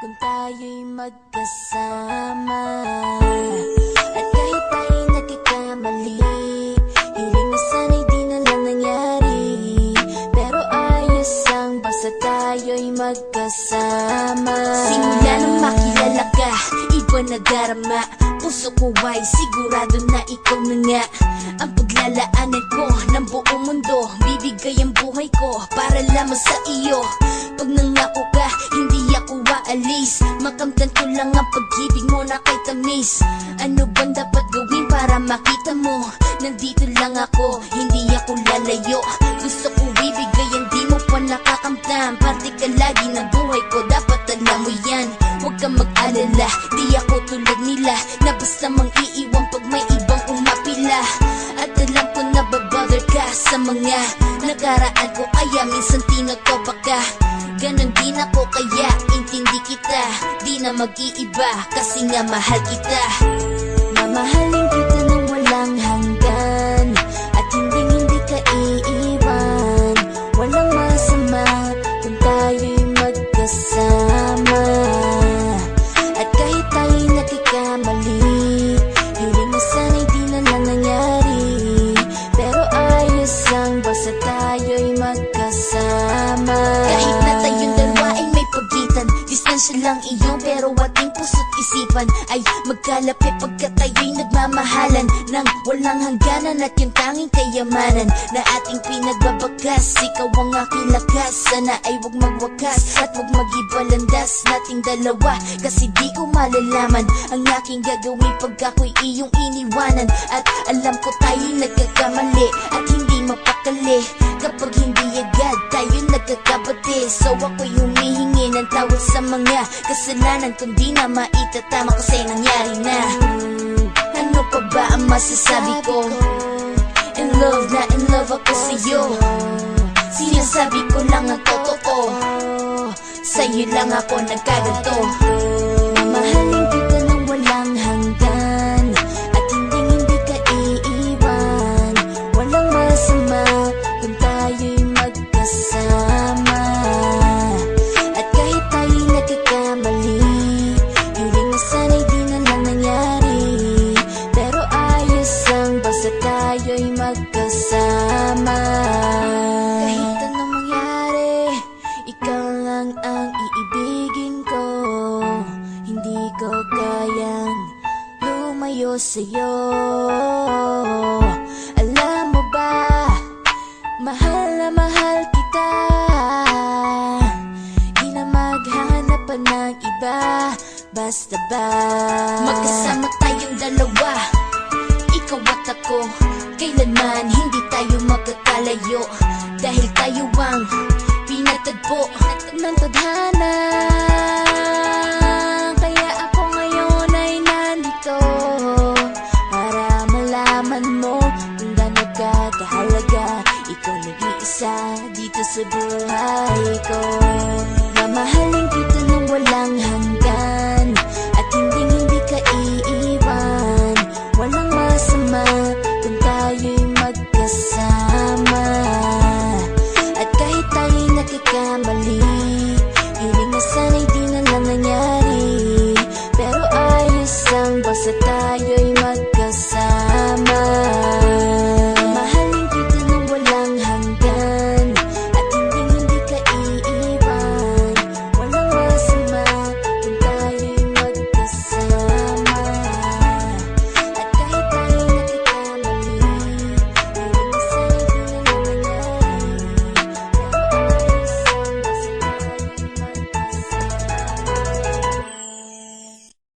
kung tayo'y magkasama. At kahit tayo'y nagkakamali, hiling na sana'y di na lang nangyari. Pero ayos ang basta tayo'y magkasama. Simula nang makilala ka, iba na darama. Puso ko ay sigurado na ikaw na nga ang paglalaanan ko ng buong mundo. Bibigay ang buhay ko para lamang sa iyo. Pag nangako ka, hindi ako aalis. Makamtan ko lang ang pag-ibig mo na kay tamis. Ano bang dapat gawin para makita mo? Nandito lang ako, hindi ako lalayo. Gusto ko ibigay ang di mo pa nakakamtam. Parte ka lagi ng buhay ko, dapat alam mo yan. Huwag kang mag-alala, di ako tulad nila na basta mang iiwan pag may ibang umapila. At alam ko na babother ka sa mga nakaraan ko, kaya minsan tinotopa ka. Ganon din ako, kaya intindi kita. Di na mag-iiba kasi nga mahal kita. Mamahalin kita nang walang hanggan, at hindi ka iiwan. Walang masama kung tayo'y magkasama. At kahit tayo'y nagkakamali, hiling na sana'y di na lang nangyari. Pero ayos lang basta tayo'y magkasama. Kahit na tayong dalawa ay may pagitan, distansya lang iyon pero ating puso't isipan ay magkalapit pagkat tayo'y nagmamahalan ng walang hangganan. At yung tanging kayamanan na ating pinagbabagas, ikaw ang aking lakas. Sana ay huwag magwakas at huwag mag-ibalandas nating dalawa, kasi di ko malalaman ang aking gagawin pag ako'y iyong iniwanan. At alam ko tayo'y nagkakamali at hindi mapakali kapag hindi agad tayo'y nagkakabati. So ako'y humihingi ng tawad sa mga kasalanan kung di na maitatama kasi nangyari na. Ano pa ba ang masasabi ko? In love na in love ako sa'yo. Sinasabi ko lang ang totoo, sa'yo lang ako nagkaganto. Mamahalin kita nang walang hanggan, at hindi ka iiwan. Walang masama kung tayo'y magkasama. At kahit tayo'y nagkakamali, hiling na sana'y di na lang nangyari. Pero ayos lang basta tayo'y magkasama. Kahit anong mangyari, ikaw lang ang iibigin ko. Hindi ko kayang lumayo sa'yo. Alam mo ba, mahal na mahal kita. Di na maghanap pa ng iba, basta ba magkasama tayong dalawa, ikaw at ako. Kailanman hindi tayo magkakalayo, dahil tayo ang pinatagpo ng tadhana. Kaya ako ngayon ay nandito para malaman mo kung gaano ka kahalaga. Ikaw nag-iisa dito sa buhay ko. Mamahalin